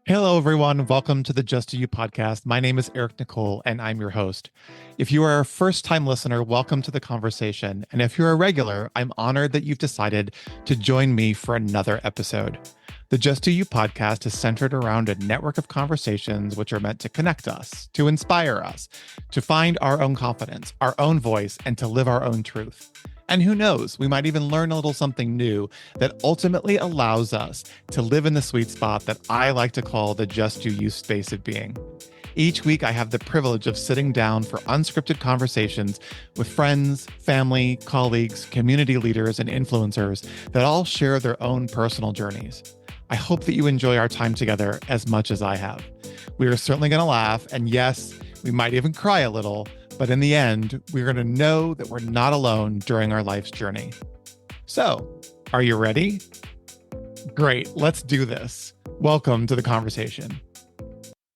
Hello, everyone. Welcome to the Just Do You podcast. My name is Eric Nicole, and I'm your host. If you are a first time listener, welcome to the conversation. And if you're a regular, I'm honored that you've decided to join me for another episode. The Just Do You podcast is centered around a network of conversations which are meant to connect us, to inspire us, to find our own confidence, our own voice, and to live our own truth. And who knows, we might even learn a little something new that ultimately allows us to live in the sweet spot that I like to call the just do you space of being. Each week, I have the privilege of sitting down for unscripted conversations with friends, family, colleagues, community leaders, and influencers that all share their own personal journeys. I hope that you enjoy our time together as much as I have. We are certainly going to laugh, and yes, we might even cry a little. But in the end, we're going to know that we're not alone during our life's journey. So, are you ready? Great, let's do this. Welcome to the conversation.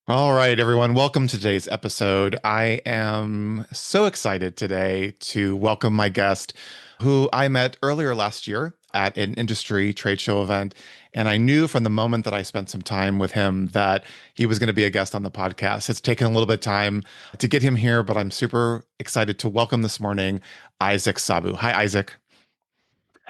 All right, everyone, welcome to today's episode. I am so excited today to welcome my guest, who I met earlier last year at an industry trade show event. And I knew from the moment that I spent some time with him that he was going to be a guest on the podcast. It's taken a little bit of time to get him here, but I'm super excited to welcome this morning Isaac Sabu. Hi, Isaac.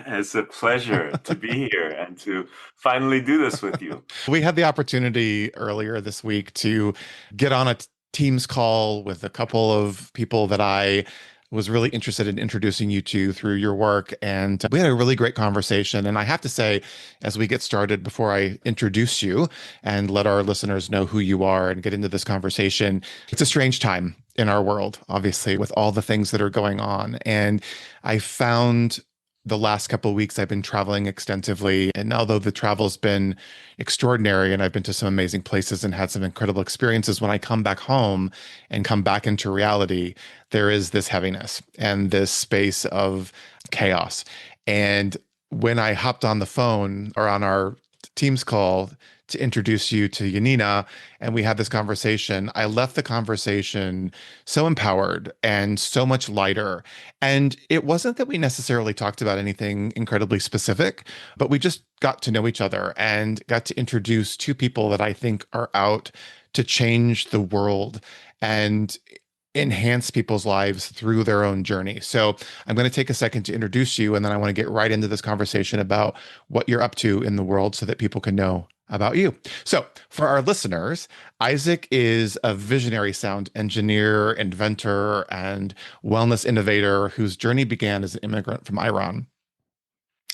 It's a pleasure to be here and to finally do this with you. We had the opportunity earlier this week to get on a Teams call with a couple of people that I was really interested in introducing you to through your work. And we had a really great conversation. And I have to say, as we get started, before I introduce you and let our listeners know who you are and get into this conversation, it's a strange time in our world, obviously, with all the things that are going on. And I found the last couple of weeks I've been traveling extensively. And although the travel's been extraordinary and I've been to some amazing places and had some incredible experiences, when I come back home and come back into reality, there is this heaviness and this space of chaos. And when I hopped on the phone or on our Teams call to introduce you to Yanina, and we had this conversation, I left the conversation so empowered and so much lighter. And it wasn't that we necessarily talked about anything incredibly specific, but we just got to know each other and got to introduce two people that I think are out to change the world and enhance people's lives through their own journey. So I'm going to take a second to introduce you, and then I want to get right into this conversation about what you're up to in the world so that people can know about you. So for our listeners, Isaac is a visionary sound engineer, inventor, and wellness innovator whose journey began as an immigrant from Iran.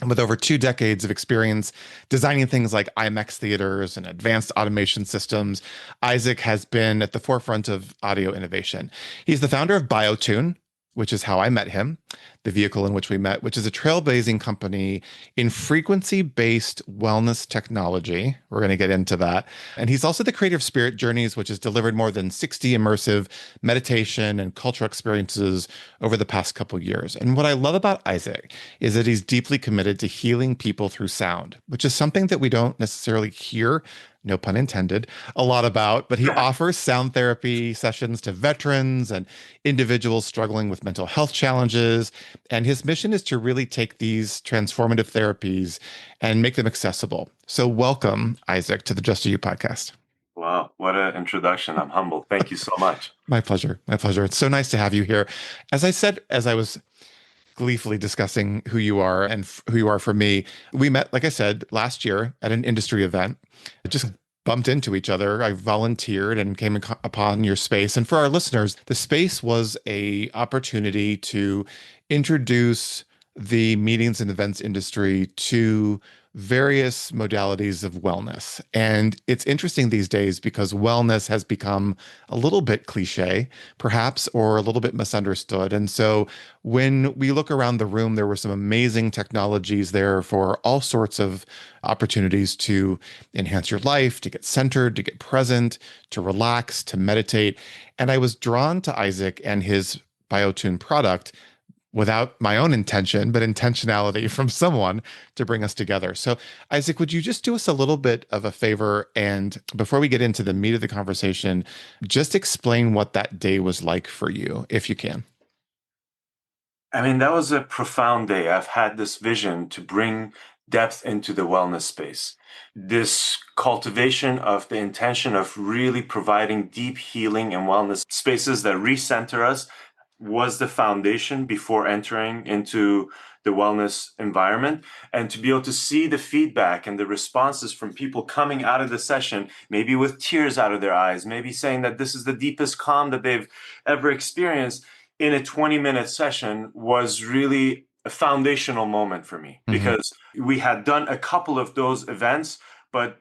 And with over 2 decades of experience designing things like IMAX theaters and advanced automation systems, Isaac has been at the forefront of audio innovation. He's the founder of Biotune, which is how I met him, the vehicle in which we met, which is a trailblazing company in frequency-based wellness technology. We're going to get into that. And he's also the creator of Spirit Journeys, which has delivered more than 60 immersive meditation and cultural experiences over the past couple of years. And what I love about Isaac is that he's deeply committed to healing people through sound, which is something that we don't necessarily hear, no pun intended, a lot about, but he offers sound therapy sessions to veterans and individuals struggling with mental health challenges. And his mission is to really take these transformative therapies and make them accessible. So welcome, Isaac, to the Just Do You podcast. Wow, what an introduction. I'm humbled. Thank you so much. My pleasure. My pleasure. It's so nice to have you here. As I said, as I was gleefully discussing who you are and who you are for me, we met, like I said, last year at an industry event. Just bumped into each other. I volunteered and came upon your space. And for our listeners, the space was a opportunity to introduce the meetings and events industry to various modalities of wellness. And it's interesting these days because wellness has become a little bit cliche, perhaps, or a little bit misunderstood. And so when we look around the room, there were some amazing technologies there for all sorts of opportunities to enhance your life, to get centered, to get present, to relax, to meditate. And I was drawn to Isaac and his Biotune product without my own intention, but intentionality from someone to bring us together. So, Isaac, would you just do us a little bit of a favor? And before we get into the meat of the conversation, just explain what that day was like for you, if you can. I mean, that was a profound day. I've had this vision to bring depth into the wellness space. This cultivation of the intention of really providing deep healing and wellness spaces that recenter us was the foundation before entering into the wellness environment. And to be able to see the feedback and the responses from people coming out of the session, maybe with tears out of their eyes, maybe saying that this is the deepest calm that they've ever experienced in a 20-minute session, was really a foundational moment for me, Hmm. because we had done a couple of those events, but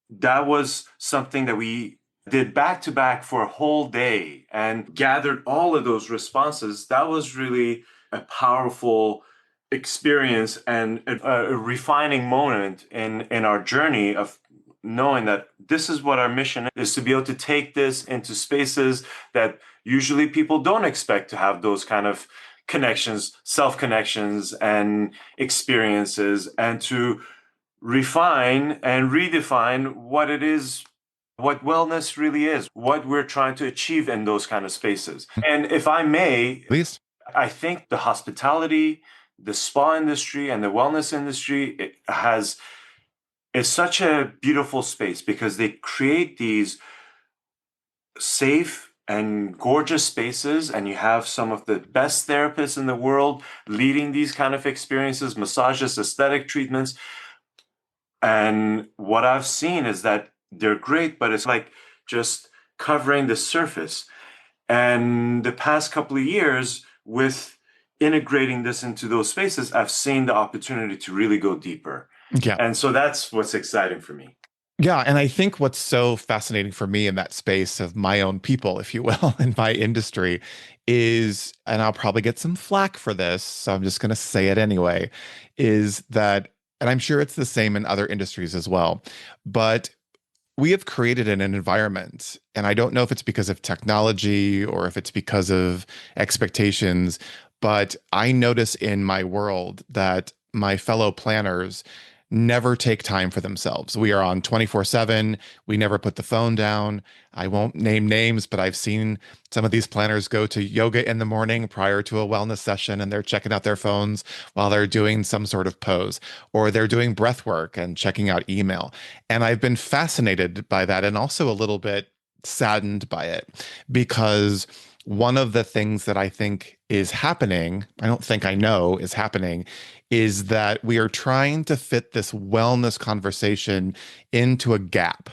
that was something that we did back to back for a whole day and gathered all of those responses. That was really a powerful experience and a refining moment in our journey of knowing that this is what our mission is, to be able to take this into spaces that usually people don't expect to have those kind of connections, self connections, and experiences, and to refine and redefine what it is, what wellness really is, what we're trying to achieve in those kind of spaces. And if I may, Please. I think the hospitality, the spa industry, and the wellness industry, it has is such a beautiful space because they create these safe and gorgeous spaces, and you have some of the best therapists in the world leading these kind of experiences, massages, aesthetic treatments. And what I've seen is that they're great, but it's like just covering the surface. And the past couple of years, with integrating this into those spaces, I've seen the opportunity to really go deeper. Yeah. And so that's what's exciting for me. Yeah, and I think what's so fascinating for me in that space of my own people, if you will, in my industry is, and I'll probably get some flack for this, so I'm just going to say it anyway, is that, and I'm sure it's the same in other industries as well, but we have created an environment, and I don't know if it's because of technology or if it's because of expectations, but I notice in my world that my fellow planners never take time for themselves. We are on 24/7. We never put the phone down. I won't name names, but I've seen some of these planners go to yoga in the morning prior to a wellness session, and they're checking out their phones while they're doing some sort of pose, or they're doing breath work and checking out email. And I've been fascinated by that and also a little bit saddened by it because one of the things that I think is happening, I don't think I know is happening, is that we are trying to fit this wellness conversation into a gap.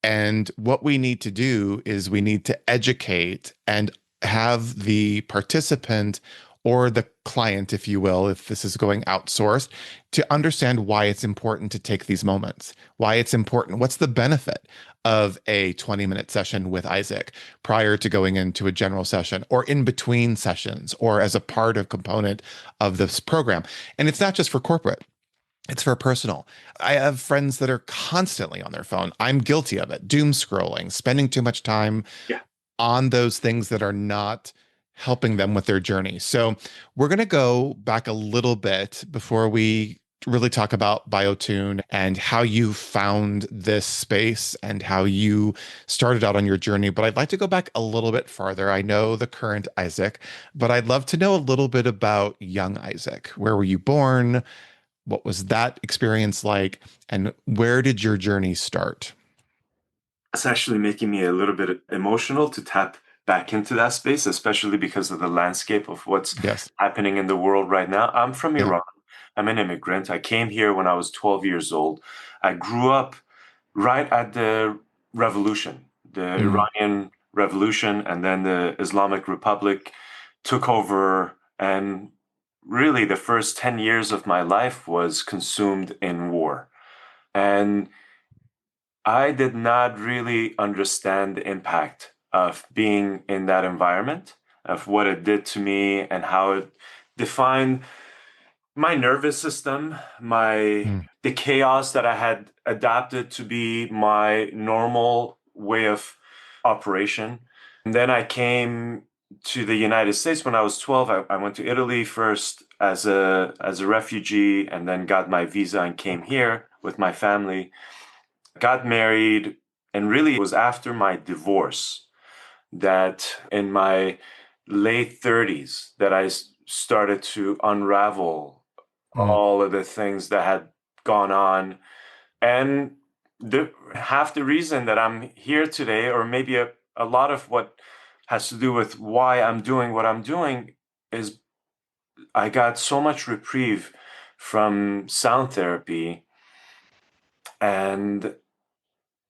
And what we need to do is we need to educate and have the participant or the client, if you will, if this is going outsourced, to understand why it's important to take these moments, why it's important. What's the benefit of a 20-minute session with Isaac prior to going into a general session or in between sessions or as a part of component of this program? And it's not just for corporate. It's for personal. I have friends that are constantly on their phone. I'm guilty of it. Doom scrolling, spending too much time Yeah. on those things that are not helping them with their journey. So we're going to go back a little bit before we really talk about Biotune and how you found this space and how you started out on your journey. But I'd like to go back a little bit farther. I know the current Isaac, but I'd love to know a little bit about young Isaac. Where were you born? What was that experience like? And where did your journey start? It's actually making me a little bit emotional to tap back into that space, especially because of the landscape of what's Yes. happening in the world right now. I'm from Yeah. Iran. I'm an immigrant. I came here when I was 12 years old. I grew up right at the revolution, the Mm, Iranian Revolution, and then the Islamic Republic took over. And really, the first 10 years of my life was consumed in war. And I did not really understand the impact of being in that environment, of what it did to me and how it defined my nervous system, my mm, the chaos that I had adapted to be my normal way of operation. And then I came to the United States when I was 12. I went to Italy first as a refugee, and then got my visa and came here with my family. Got married, and really it was after my divorce that in my late 30s that I started to unravel Mm, all of the things that had gone on. And half the reason that I'm here today, or maybe a lot of what has to do with why I'm doing what I'm doing, is I got so much reprieve from sound therapy, and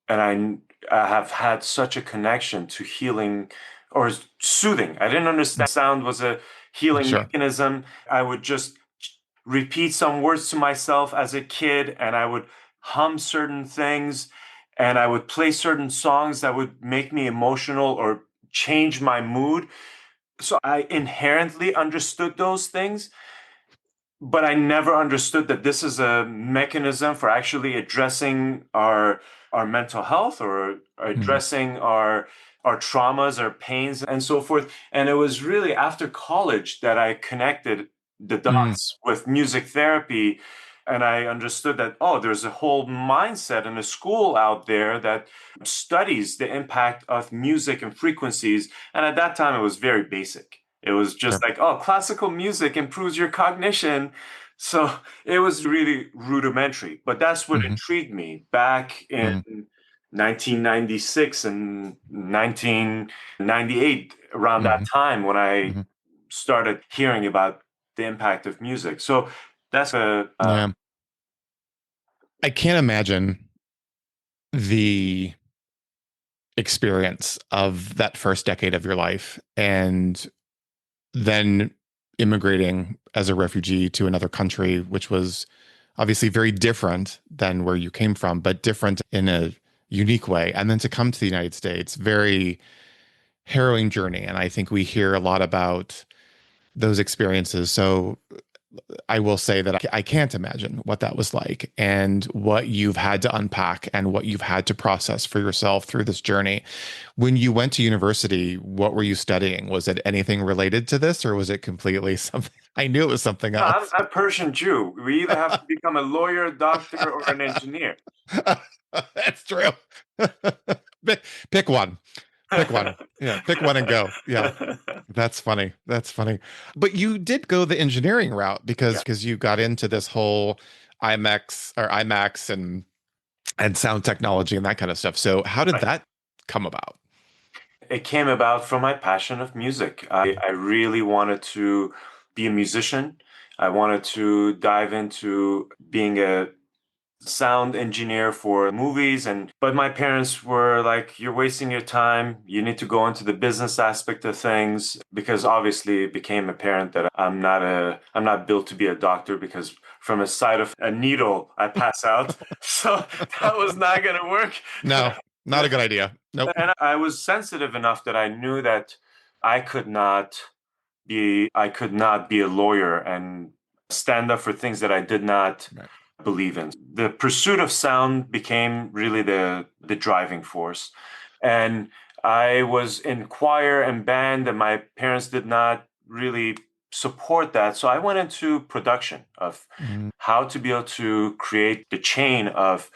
I have had such a connection to healing or soothing. I didn't mm, understand sound was a healing sure. mechanism. I would just repeat some words to myself as a kid, and I would hum certain things, and I would play certain songs that would make me emotional or change my mood. So I inherently understood those things, but I never understood that this is a mechanism for actually addressing our mental health, or Mm, addressing our traumas, our pains, and so forth. And it was really after college that I connected the mm, dots with music therapy. And I understood that, oh, there's a whole mindset and a school out there that studies the impact of music and frequencies. And at that time, it was very basic. It was just sure. like, oh, classical music improves your cognition. So it was really rudimentary, but that's what Hmm. intrigued me back in Hmm. 1996 and 1998, around that Hmm. time when I Hmm. started hearing about the impact of music. So that's Yeah. I can't imagine the experience of that first decade of your life and then immigrating as a refugee to another country, which was obviously very different than where you came from, but different in a unique way. And then to come to the United States, very harrowing journey. And I think we hear a lot about those experiences. So I will say that I can't imagine what that was like and what you've had to unpack and what you've had to process for yourself through this journey. When you went to university, what were you studying? Was it anything related to this or was it completely something? I knew it was something else. I'm Persian Jew. We either have to become a lawyer, doctor, or an engineer. That's true. pick, pick one. Pick one. Yeah, pick one and go. Yeah. That's funny. That's funny. But you did go the engineering route Yeah, because you got into this whole IMAX or IMAX and sound technology and that kind of stuff. So how did right. that come about? It came about from my passion of music. I really wanted to be a musician. I wanted to dive into being a sound engineer for movies, and but my parents were like, you're wasting your time. You need to go into the business aspect of things, because obviously it became apparent that I'm not built to be a doctor, because from a sight of a needle I pass out. So that was not going to work. No, not a good idea. Nope. And I was sensitive enough that I knew that I could not I could not be a lawyer and stand up for things that I did not Right. believe in. The pursuit of sound became really the driving force. And I was in choir and band, and my parents did not really support that. So I went into production of Mm, how to be able to create the chain of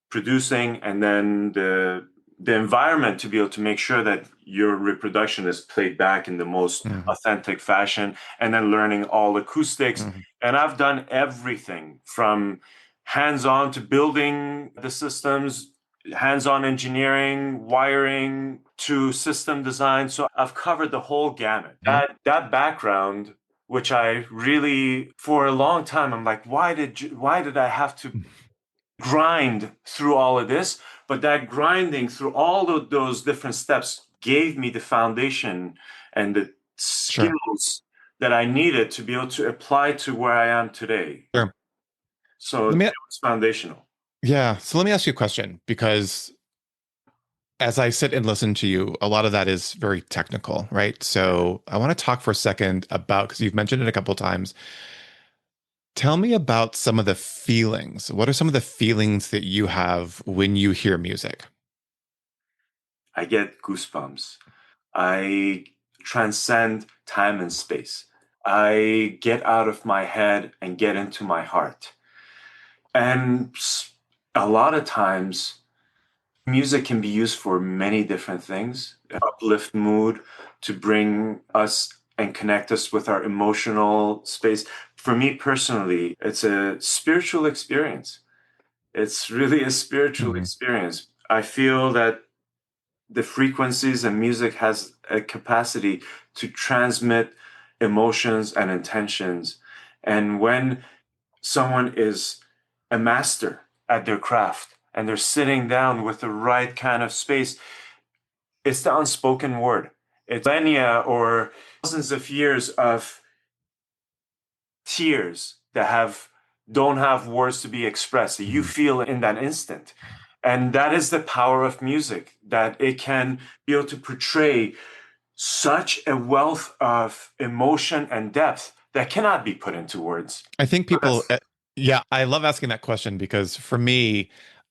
producing, and then the environment to be able to make sure that your reproduction is played back in the most mhm, authentic fashion, and then learning all acoustics. mhm, And I've done everything from hands-on to building the systems, hands-on engineering, wiring to system design. So I've covered the whole gamut. mhm. That background, which I really, for a long time, I'm like, why did I have to grind through all of this? But that grinding through all of those different steps gave me the foundation and the Sure. skills that I needed to be able to apply to where I am today. Sure. So Let it me, was foundational. yeah. So let me ask you a question because as I sit and listen to you, a lot of that is very technical, right? So I want to talk for a second about, because you've mentioned it a couple of times. Tell me about some of the feelings. What are some of the feelings that you have when you hear music? I get goosebumps. I transcend time and space. I get out of my head and get into my heart. And a lot of times, music can be used for many different things, uplift mood, to bring us and connect us with our emotional space. For me personally, it's a spiritual experience. It's really a spiritual Mhm. experience. I feel that the frequencies and music has a capacity to transmit emotions and intentions. And when someone is a master at their craft and they're sitting down with the right kind of space, it's the unspoken word. It's millennia or thousands of years of tears that have don't have words to be expressed that you Mhm. feel in that instant. And that is the power of music, that it can be able to portray such a wealth of emotion and depth that cannot be put into words. I think So people, yeah, I love asking that question because for me,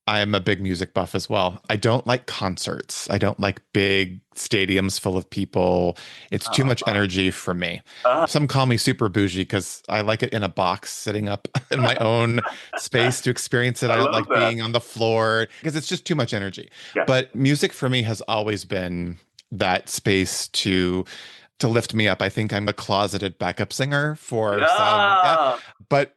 I'm a big music buff as well. I don't like concerts. I don't like big stadiums full of people. It's too much uh, energy for me. uh, Some call me super bougie because I like it in a box, sitting up in my own space to experience it. I I don't love like that. being on the floor because it's just too much energy. Yeah. But music for me has always been that space to lift me up. I think I'm a closeted backup singer for some, yeah. Yeah. But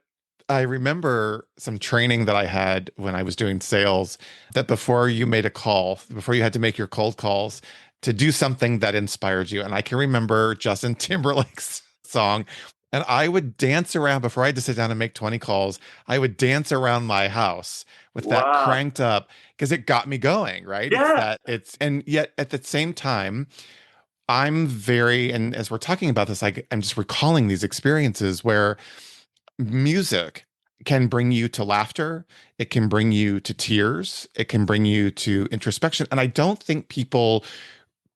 I remember some training that I had when I was doing sales that before you made a call, before you had to make your cold calls, to do something that inspired you. And I can remember Justin Timberlake's song. And I would dance around before I had to sit down and make 20 calls. I would dance around my house with that Wow. cranked up because it got me going, right? It's Yeah. that it's, and yet at the same time, I'm very, and as we're talking about this, I'm just recalling these experiences where music can bring you to laughter, it can bring you to tears, it can bring you to introspection. And I don't think people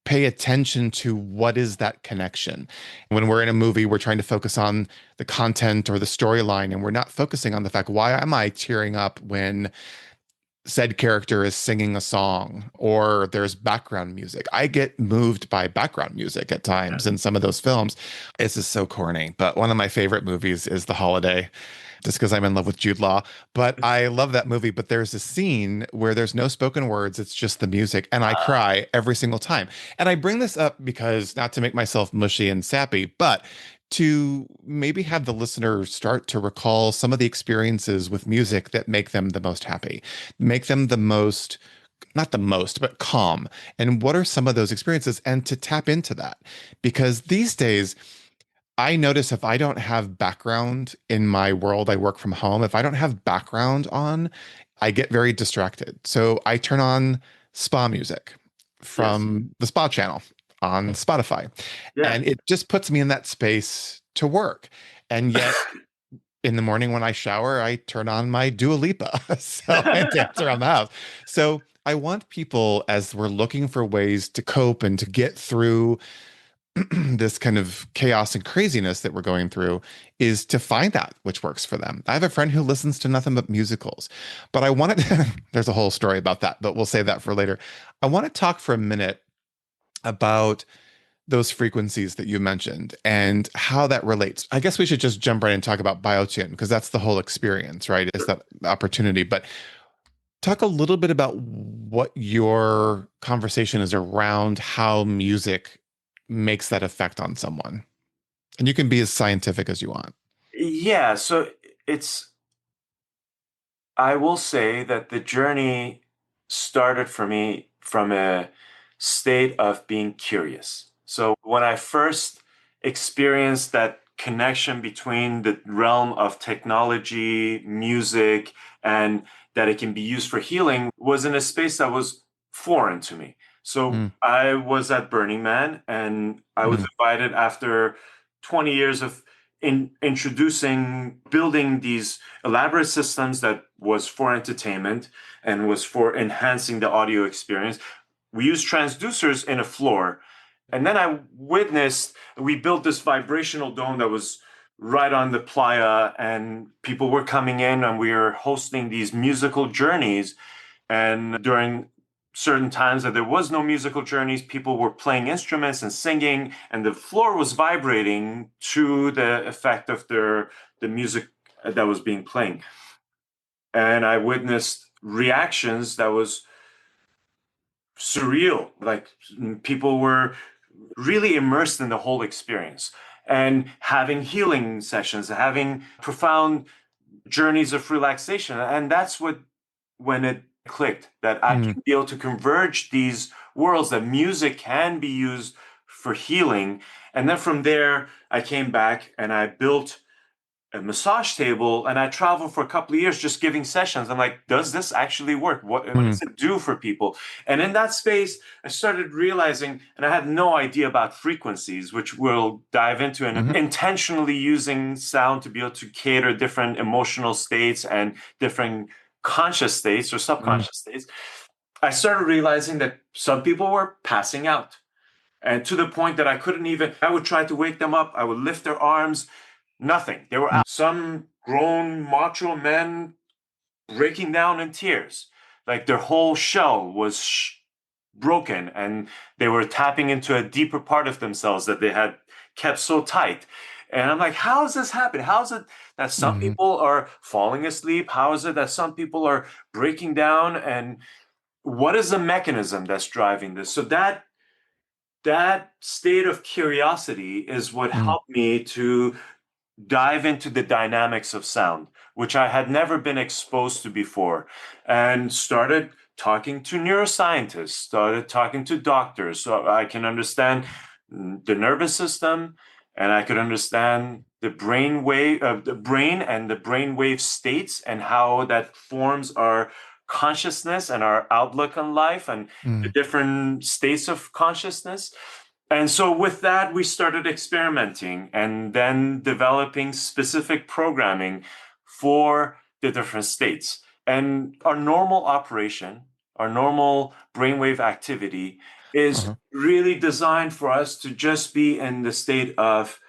pay attention to what is that connection. When we're in a movie, we're trying to focus on the content or the storyline, and we're not focusing on the fact, why am I tearing up when said character is singing a song or there's background music? I get moved by background music at times in some of those films. This is so corny, but one of my favorite movies is The Holiday, just because I'm in love with Jude Law. But I love that movie. But there's a scene where there's no spoken words, it's just the music, and I Uh, cry every single time. And I bring this up because not to make myself mushy and sappy, but to maybe have the listener start to recall some of the experiences with music that make them the most happy, make them the most, not the most, but calm. And what are some of those experiences? And to tap into that. Because these days, I notice if I don't have background in my world, I work from home. If I don't have background on, I get very distracted. So I turn on spa music yes. from the spa channel on Spotify. Yeah. And it just puts me in that space to work. And yet, in the morning when I shower, I turn on my Dua Lipa. So I dance around the house. So I want people, as we're looking for ways to cope and to get through this kind of chaos and craziness that we're going through, is to find that which works for them. I have a friend who listens to nothing but musicals, but I wanted there's a whole story about that, but we'll save that for later. I want to talk for a minute about those frequencies that you mentioned and how that relates. I guess we should just jump right and talk about Biotune because that's the whole experience, right? Is that opportunity. But talk a little bit about what your conversation is around how music makes that effect on someone. And you can be as scientific as you want. Yeah. So it's, I will say that the journey started for me from a state of being curious. So when I first experienced that connection between the realm of technology, music, and that it can be used for healing was in a space that was foreign to me. So Mm, I was at Burning Man and I was mm, invited after 20 years of introducing, building these elaborate systems that was for entertainment and was for enhancing the audio experience. We used transducers in a floor. And then I witnessed, we built this vibrational dome that was right on the playa, and people were coming in, and we were hosting these musical journeys. And during certain times that there was no musical journeys, people were playing instruments and singing, and the floor was vibrating to the effect of the music that was being playing. And I witnessed reactions that was surreal. Like people were really immersed in the whole experience. and having healing sessions, having profound journeys of relaxation. And that's when it clicked, that I Mm, can be able to converge these worlds, that music can be used for healing. And then from there, I came back and I built a massage table, and I traveled for a couple of years just giving sessions. I'm like, does this actually work? What mm, does it do for people? And in that space, I started realizing, and I had no idea about frequencies, which we'll dive into, and mhm, intentionally using sound to be able to cater different emotional states and different conscious states or mm, subconscious states. I started realizing that some people were passing out. And to the point that I couldn't even, I would try to wake them up. I would lift their arms. Nothing. They were mm, out. Some grown macho men breaking down in tears. Like their whole shell was broken and they were tapping into a deeper part of themselves that they had kept so tight. And I'm like, how is this happening? How is it that some mhm, people are falling asleep? How is it that some people are breaking down? And what is the mechanism that's driving this? So that state of curiosity is what mm, helped me to dive into the dynamics of sound, which I had never been exposed to before, and started talking to neuroscientists, started talking to doctors so I can understand the nervous system and I could understand the brain wave the brain and the brain wave states and how that forms our consciousness and our outlook on life and the mm, different states of consciousness. And so with that, we started experimenting and then developing specific programming for the different states. And our normal operation, our normal brainwave activity is uh-huh, really designed for us to just be in the state of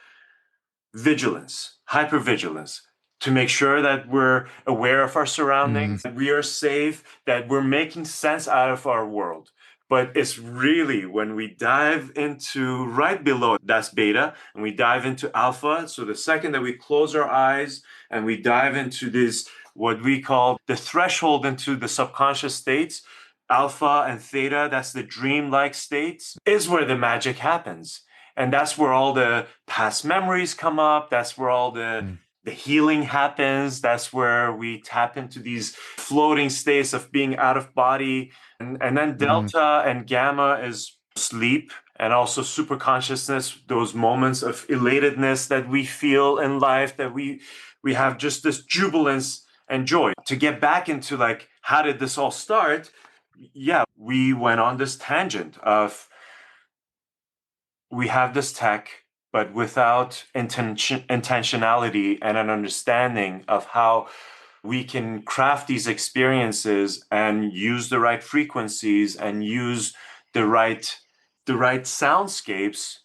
vigilance, hypervigilance, to make sure that we're aware of our mm, surroundings, that we are safe, that we're making sense out of our world. But it's really when we dive into right below, that's beta, and we dive into alpha. So the second that we close our eyes and we dive into this, what we call the threshold into the subconscious states, alpha and theta, that's the dream-like states, is where the magic happens. And that's where all the past memories come up. That's where all mm, the healing happens. That's where we tap into these floating states of being out of body. And then mm, delta and gamma is sleep and also super consciousness, those moments of elatedness that we feel in life, that we have just this jubilance and joy. To get back into like, how did this all start? Yeah, we went on this tangent of we have this tech, but without intentionality and an understanding of how we can craft these experiences and use the right frequencies and use the right soundscapes.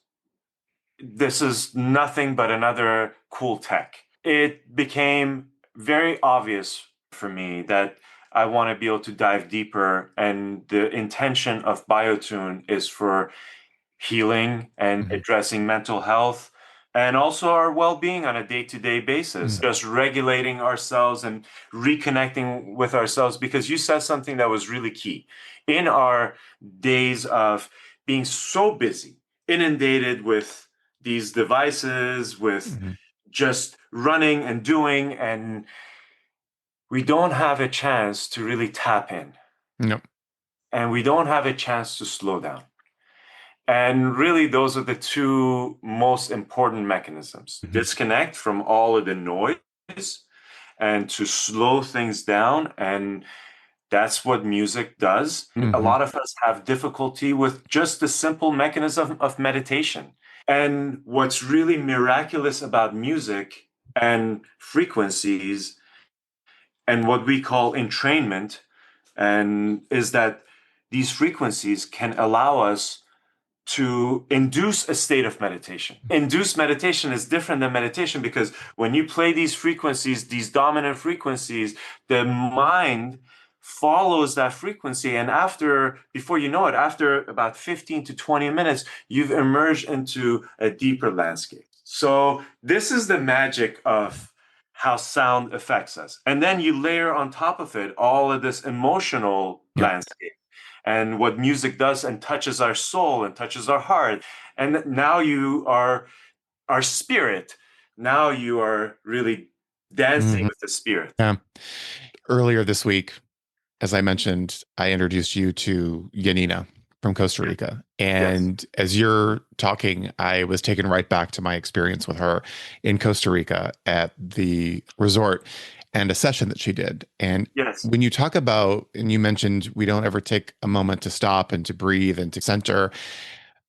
This is nothing but another cool tech. It became very obvious for me that I want to be able to dive deeper, and the intention of Biotune is for healing and mhm, addressing mental health and also our well-being on a day-to-day basis, mm, just regulating ourselves and reconnecting with ourselves, because you said something that was really key in our days of being so busy, inundated with these devices, with mhm. just running and doing, and we don't have a chance to really tap in, Yep. and we don't have a chance to slow down. And really, those are the two most important mechanisms: Mhm, disconnect from all of the noise and to slow things down. And that's what music does. A mhm, lot of us have difficulty with just the simple mechanism of meditation. And what's really miraculous about music and frequencies and what we call entrainment and is that these frequencies can allow us to induce a state of meditation. Induced meditation is different than meditation because when you play these frequencies, these dominant frequencies, the mind follows that frequency. And before you know it, after about 15 to 20 minutes, you've emerged into a deeper landscape. So, this is the magic of how sound affects us. And then you layer on top of it all of this emotional yep. landscape and what music does and touches our soul and touches our heart. And now you are our spirit, now you are really dancing Mhm. with the spirit. Yeah. Earlier this week, as I mentioned, I introduced you to Yanina from Costa Yeah. Rica. Yes. And as you're talking, I was taken right back to my experience with her in Costa Rica at the resort and a session that she did. And Yes. when you talk about, and you mentioned we don't ever take a moment to stop and to breathe and to center,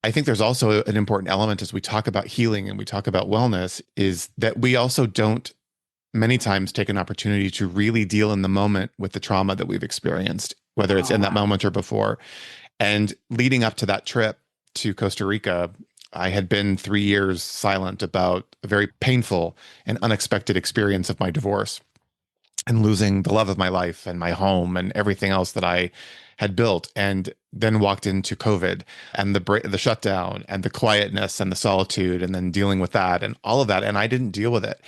I think there's also an important element as we talk about healing and we talk about wellness is that we also don't many times take an opportunity to really deal in the moment with the trauma that we've experienced, whether it's in that Ah, moment or before. And leading up to that trip to Costa Rica, I had been 3 years silent about a very painful and unexpected experience of my divorce and losing the love of my life and my home and everything else that I had built, and then walked into COVID and the shutdown and the quietness and the solitude, and then dealing with that and all of that. And I didn't deal with it,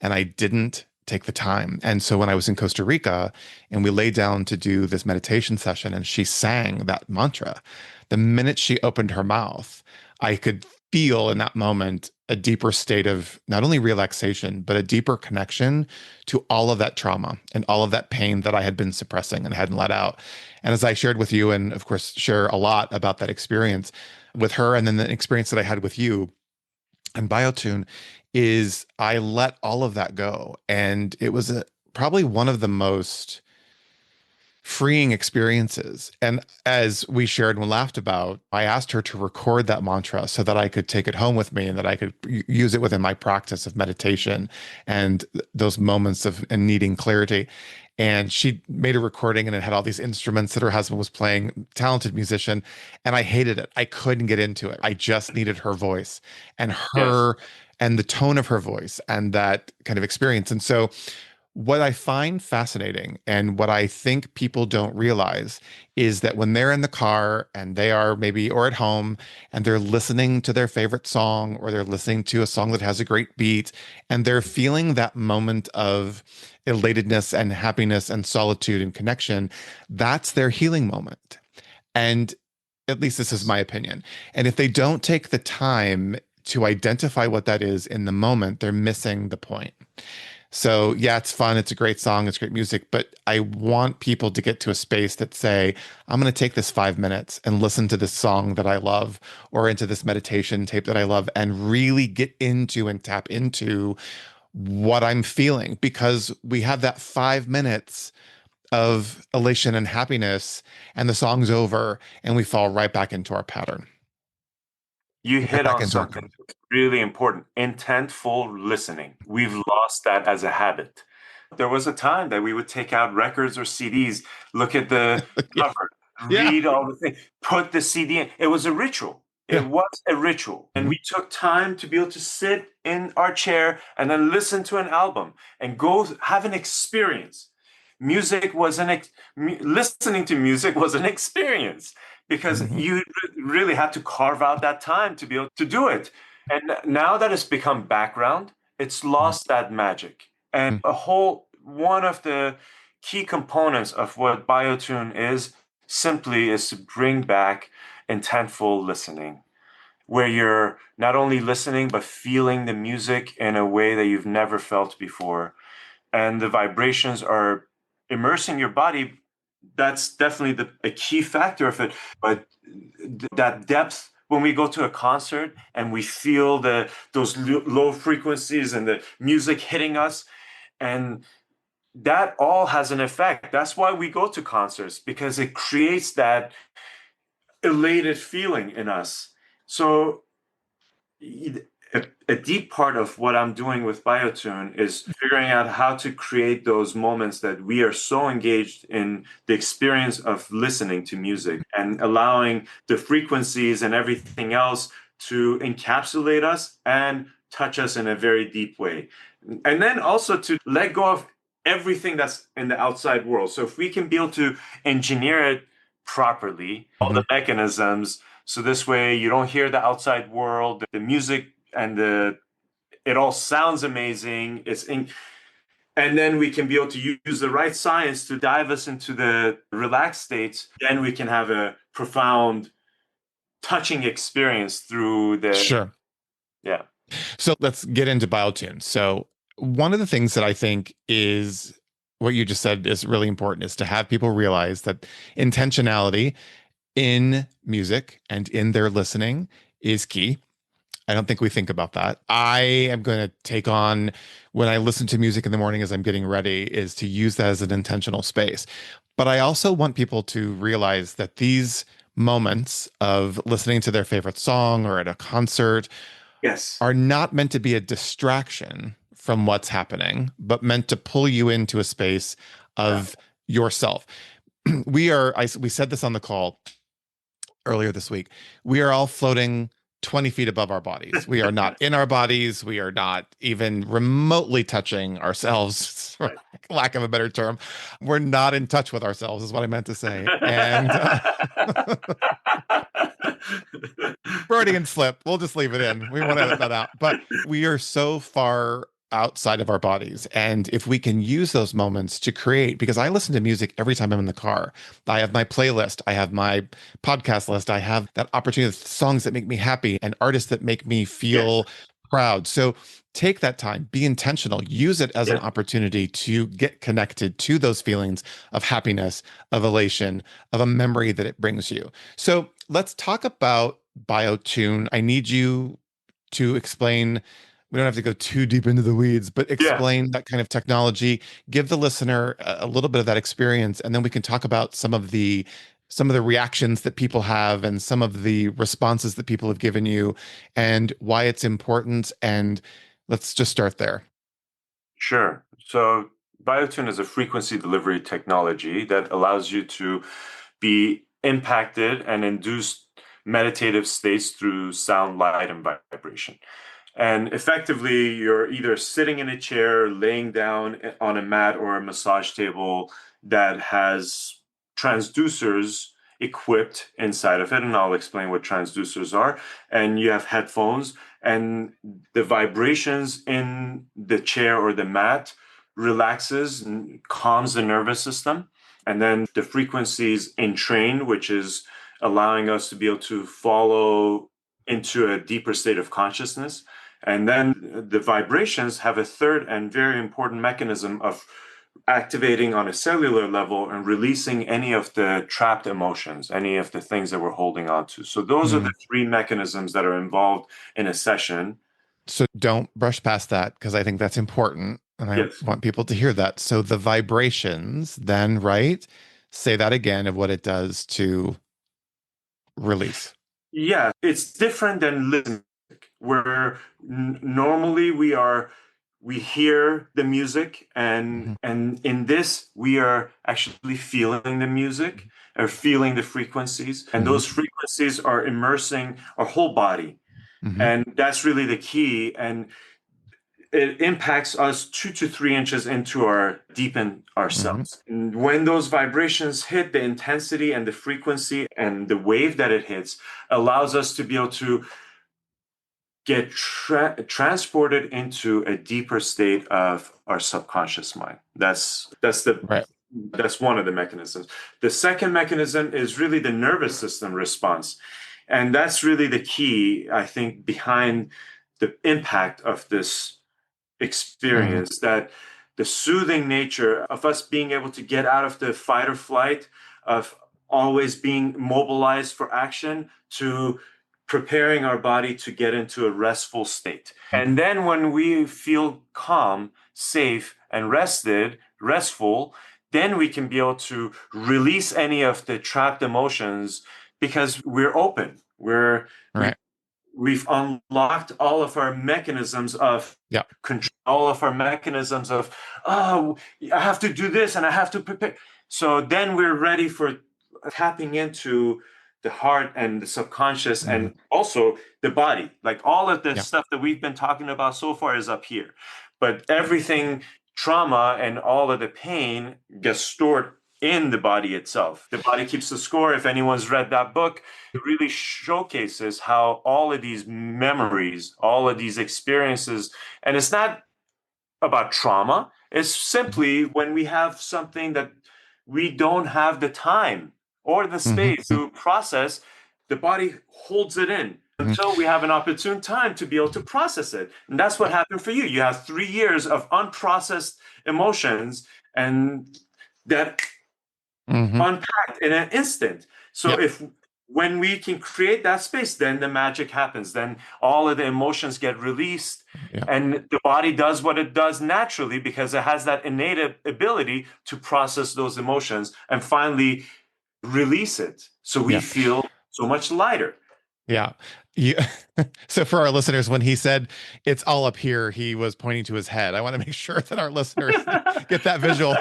and I didn't take the time. And so when I was in Costa Rica and we lay down to do this meditation session, and she sang that mantra, the minute she opened her mouth, I could feel in that moment a deeper state of not only relaxation, but a deeper connection to all of that trauma and all of that pain that I had been suppressing and hadn't let out. And as I shared with you, and of course, share a lot about that experience with her, and then the experience that I had with you and Biotune, is I let all of that go. And it was probably one of the most freeing experiences. And as we shared and laughed about, I asked her to record that mantra so that I could take it home with me and that I could use it within my practice of meditation and those moments of and needing clarity. And she made a recording and it had all these instruments that her husband was playing, talented musician. And I hated it. I couldn't get into it. I just needed her voice and yes. her and the tone of her voice and that kind of experience. And so what I find fascinating and what I think people don't realize is that when they're in the car and they are maybe or at home and they're listening to their favorite song or they're listening to a song that has a great beat and they're feeling that moment of elatedness and happiness and solitude and connection, that's their healing moment. And at least this is my opinion. And if they don't take the time to identify what that is in the moment, they're missing the point. So yeah, it's fun. It's a great song. It's great music, but I want people to get to a space that say, I'm going to take this 5 minutes and listen to this song that I love or into this meditation tape that I love and really get into and tap into what I'm feeling because we have that 5 minutes of elation and happiness and the song's over and we fall right back into our pattern, You right hit back on into our something really important, intentful listening. We've lost that as a habit. There was a time that we would take out records or CDs, look at the yeah, cover, yeah, read all the things, put the CD in. It was a ritual. It yeah. was a ritual. And Mhm. we took time to be able to sit in our chair and then listen to an album and go have an experience. Music was listening to music was an experience because Mhm. you really had to carve out that time to be able to do it. And now that it's become background, it's lost that magic. And Mhm. a whole one of the key components of what Biotune is simply is to bring back intentful listening, where you're not only listening but feeling the music in a way that you've never felt before. And the vibrations are immersing your body. That's definitely a key factor of it. But that depth when we go to a concert and we feel those low frequencies and the music hitting us, and that all has an effect. That's why we go to concerts because it creates that elated feeling in us. So a deep part of what I'm doing with Biotune is figuring out how to create those moments that we are so engaged in the experience of listening to music and allowing the frequencies and everything else to encapsulate us and touch us in a very deep way. And then also to let go of everything that's in the outside world. So if we can be able to engineer it properly, all the Mhm. mechanisms, so this way you don't hear the outside world, the music and it all sounds amazing. And then we can be able to use the right science to dive us into the relaxed states. Then we can have a profound, touching experience through the Sure. yeah. So let's get into Biotune. So one of the things that I think is what you just said is really important is to have people realize that intentionality in music and in their listening is key. I don't think we think about that. I am going to take on when I listen to music in the morning as I'm getting ready is to use that as an intentional space. But I also want people to realize that these moments of listening to their favorite song or at a concert Yes. are not meant to be a distraction from what's happening, but meant to pull you into a space Yeah. of yourself. We said this on the call earlier this week. We are all floating 20 feet above our bodies. We are not in our bodies. We are not even remotely touching ourselves, for Right. lack of a better term. We're not in touch with ourselves, is what I meant to say. And Freudian slip. We'll just leave it in. We won't edit that out. But we are so far outside of our bodies. And if we can use those moments to create, because I listen to music every time I'm in the car, I have my playlist, I have my podcast list, I have that opportunity of songs that make me happy and artists that make me Yes. feel proud. So take that time, be intentional, use it as an Yes. opportunity to get connected to those feelings of happiness, of elation, of a memory that it brings you. So let's talk about Biotune. I need you to explain. We don't have to go too deep into the weeds, but Yeah. explain that kind of technology, give the listener a little bit of that experience, and then we can talk about some of the reactions that people have and some of the responses that people have given you and why it's important. And let's just start there. Sure. So Biotune is a frequency delivery technology that allows you to be impacted and induce meditative states through sound, light, and vibration. And effectively, you're either sitting in a chair, laying down on a mat or a massage table that has transducers equipped inside of it. And I'll explain what transducers are. And you have headphones, and the vibrations in the chair or the mat relaxes and calms the nervous system. And then the frequencies entrain, which is allowing us to be able to follow into a deeper state of consciousness. And then the vibrations have a third and very important mechanism of activating on a cellular level and releasing any of the trapped emotions, any of the things that we're holding on to. So those are the Mm. three mechanisms that are involved in a session. So don't brush past that because I think that's important. And I Yes. want people to hear that. So the vibrations, then, right? Say that again of what it does to release. Yeah, it's different than listening, where normally we hear the music, Hmm. and in this we are actually feeling the music or feeling the frequencies, and Hmm. those frequencies are immersing our whole body, Hmm. and that's really the key. And it impacts us 2 to 3 inches into our deep in Hmm. ourselves. And when those vibrations hit, the intensity and the frequency and the wave that it hits allows us to be able to get transported into a deeper state of our subconscious mind. Right. That's one of the mechanisms. The second mechanism is really the nervous system response. And that's really the key, I think, behind the impact of this Hmm. experience, that the soothing nature of us being able to get out of the fight or flight, of always being mobilized for action, to preparing our body to get into a restful state. And then when we feel calm, safe, and restful, then we can be able to release any of the trapped emotions because we're open. We Right. we've unlocked all of our mechanisms of Yeah. control, all of our mechanisms of, oh, I have to do this and I have to prepare. So then we're ready for tapping into the heart and the subconscious Hmm. and also the body. Like all of the Yeah. stuff that we've been talking about so far is up here. But everything, trauma and all of the pain gets stored in the body itself. The body keeps the score. If anyone's read that book, it really showcases how all of these memories, all of these experiences, and it's not about trauma. It's simply when we have something that we don't have the time or the Hmm. space to process, the body holds it in. Mhm. until we have an opportune time to be able to process it. And that's what Yeah. happened for you. You have 3 years of unprocessed emotions and that Hmm. unpacked in an instant. So Yeah. if when we can create that space, then the magic happens. Then all of the emotions get released Yeah. and the body does what it does naturally because it has that innate ability to process those emotions and finally release it. So we Yeah. feel so much lighter. Yeah. You, so for our listeners, when he said it's all up here, he was pointing to his head. I want to make sure that our listeners get that visual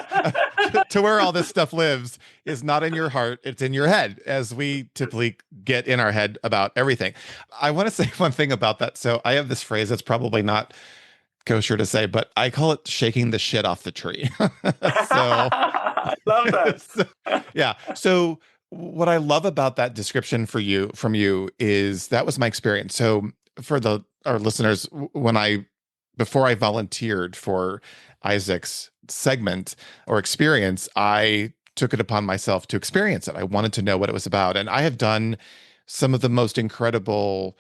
to where all this stuff lives is not in your heart, it's in your head, as we typically get in our head about everything. I want to say one thing about that. So I have this phrase that's probably not kosher to say, but I call it shaking the shit off the tree. So I love that. so, yeah. So what I love about that description for you from you is that was my experience. So for the our listeners, when I before I volunteered for Isaac's segment or experience, I took it upon myself to experience it. I wanted to know what it was about. And I have done some of the most incredible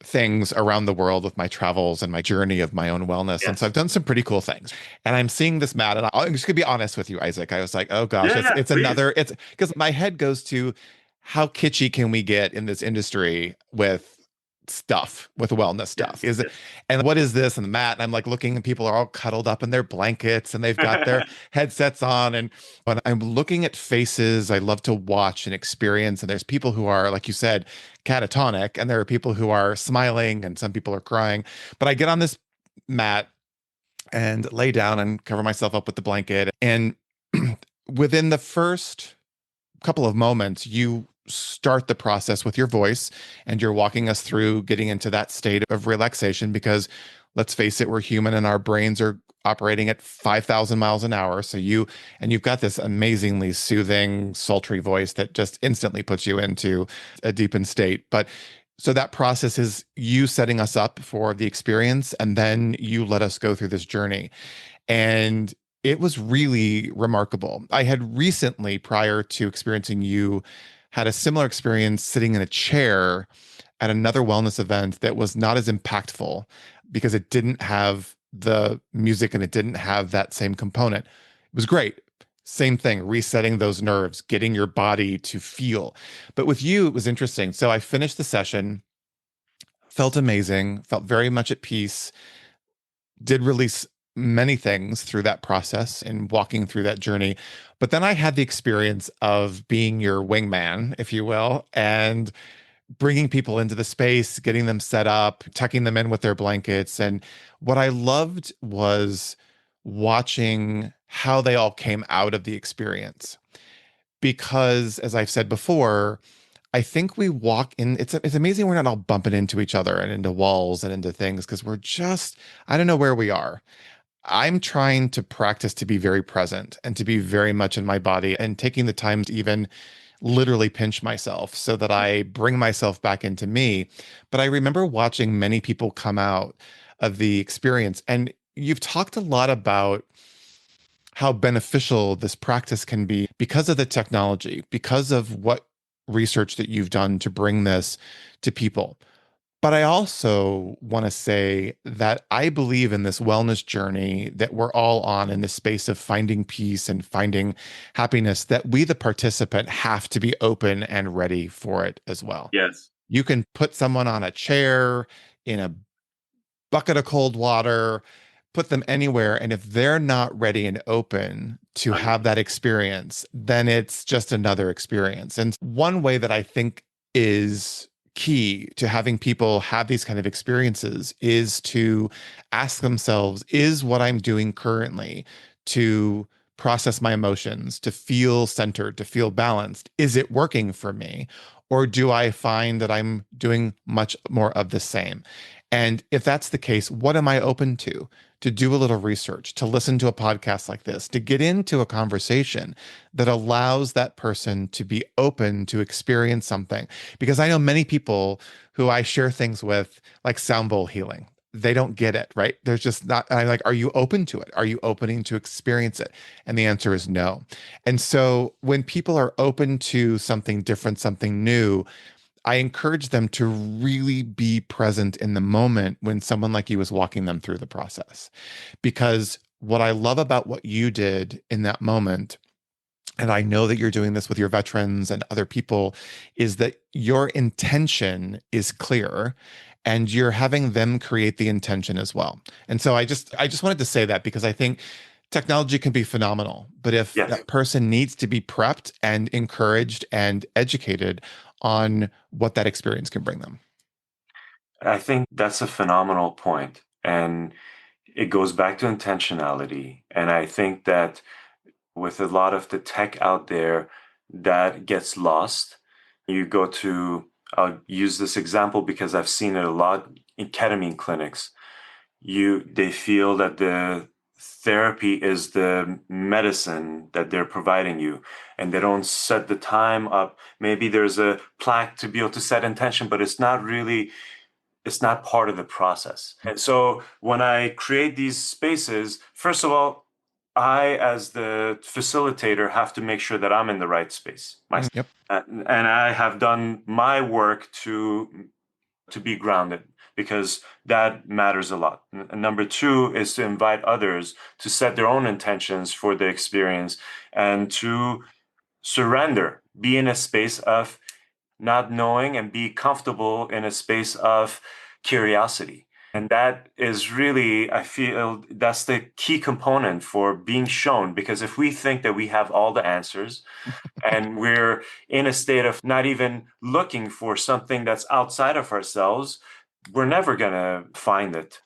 things around the world with my travels and my journey of my own wellness. And so I've Yes. done some pretty cool things. And I'm seeing this Matt, and I'm just gonna be honest with you, Isaac. I was like, oh gosh, Yeah, it's yeah, it's please. another, it's because my head goes to how kitschy can we get in this industry with stuff, with wellness stuff? Yes, Is it yes. and what is this and the mat? And I'm like looking and people are all cuddled up in their blankets and they've got their headsets on. And when I'm looking at faces, I love to watch and experience. And there's people who are, like you said, catatonic, and there are people who are smiling, and some people are crying. But I get on this mat and lay down and cover myself up with the blanket. And within the first couple of moments, you start the process with your voice and you're walking us through getting into that state of relaxation because let's face it, we're human and our brains are operating at 5,000 miles an hour. So you've got this amazingly soothing, sultry voice that just instantly puts you into a deepened state. But so that process is you setting us up for the experience and then you let us go through this journey. And it was really remarkable. I had recently, prior to experiencing you, had a similar experience sitting in a chair at another wellness event that was not as impactful because it didn't have the music and it didn't have that same component. It was great. Same thing, resetting those nerves, getting your body to feel. But with you, it was interesting. So I finished the session, felt amazing, felt very much at peace, did release many things through that process and walking through that journey. But then I had the experience of being your wingman, if you will, and bringing people into the space, getting them set up, tucking them in with their blankets. And what I loved was watching how they all came out of the experience. Because, as I've said before, I think we walk in, it's amazing we're not all bumping into each other and into walls and into things because we're just, I don't know where we are. I'm trying to practice to be very present and to be very much in my body and taking the time to even literally pinch myself so that I bring myself back into me. But I remember watching many people come out of the experience. And you've talked a lot about how beneficial this practice can be because of the technology, because of what research that you've done to bring this to people. But I also want to say that I believe in this wellness journey that we're all on in the space of finding peace and finding happiness, that we, the participant, have to be open and ready for it as well. Yes. You can put someone on a chair in a bucket of cold water, put them anywhere. And if they're not ready and open to have Agree. that experience, then it's just another experience. And one way that I think is key to having people have these kind of experiences is to ask themselves, is what I'm doing currently to process my emotions, to feel centered, to feel balanced, is it working for me? Or do I find that I'm doing much more of the same? And if that's the case, what am I open to? To do a little research, to listen to a podcast like this, to get into a conversation that allows that person to be open to experience something. Because I know many people who I share things with, like sound bowl healing. They don't get it, right? There's just not, I'm like, are you open to it? Are you opening to experience it? And the answer is no. And so when people are open to something different, something new, I encourage them to really be present in the moment when someone like you is walking them through the process. Because what I love about what you did in that moment, and I know that you're doing this with your veterans and other people, is that your intention is clear and you're having them create the intention as well. And so I just wanted to say that because I think technology can be phenomenal, but if Yes. that person needs to be prepped and encouraged and educated on what that experience can bring them. I think that's a phenomenal point. And it goes back to intentionality. And I think that with a lot of the tech out there, that gets lost. You go to, I'll use this example because I've seen it a lot in ketamine clinics. They feel that the therapy is the medicine that they're providing you, and they don't set the time up. Maybe there's a plaque to be able to set intention, but it's not part of the process. And so when I create these spaces, first of all, I, as the facilitator, have to make sure that I'm in the right space myself. Yep. And I have done my work to be grounded because that matters a lot. And number two is to invite others to set their own intentions for the experience and to surrender, be in a space of not knowing and be comfortable in a space of curiosity. And that is really, I feel, that's the key component for being shown. Because if we think that we have all the answers and we're in a state of not even looking for something that's outside of ourselves, we're never going to find it.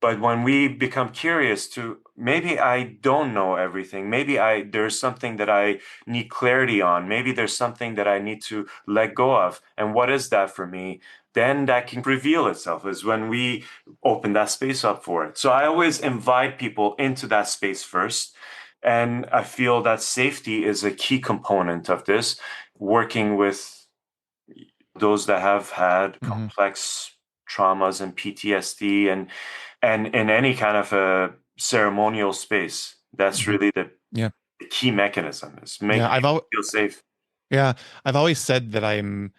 But when we become curious to maybe I don't know everything, maybe there's something that I need clarity on, maybe there's something that I need to let go of, and what is that for me? Then that can reveal itself is when we open that space up for it. So I always invite people into that space first. And I feel that safety is a key component of this, working with those that have had Hmm. complex traumas and PTSD and in any kind of a ceremonial space. That's Hmm. really Yeah. the key mechanism is Yeah. making people feel safe. Yeah, I've always said that I'm